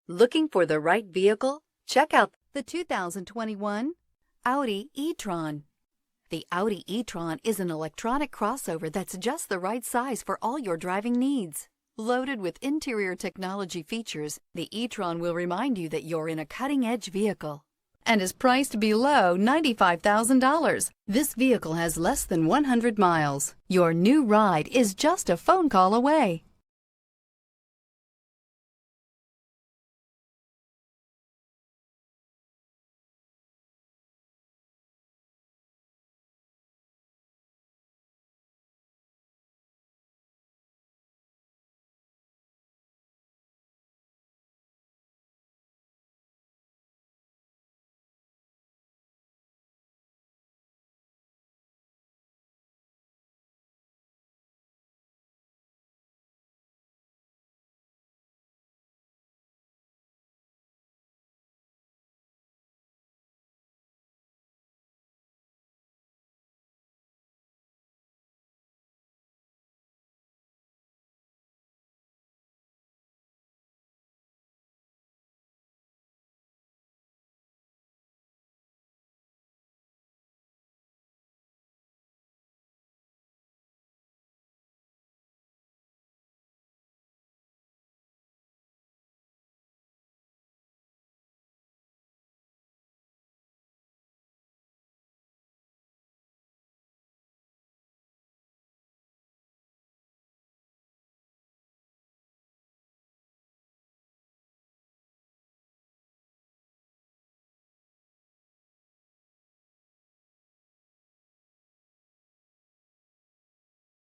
Looking for the right vehicle? Check out the 2021 Audi e-tron. The Audi e-tron is an electronic crossover that's just the right size for all your driving needs. Loaded with interior technology features, the e-tron will remind you that you're in a cutting-edge vehicle and is priced below $95,000. This vehicle has less than 100 miles. Your new ride is just a phone call away.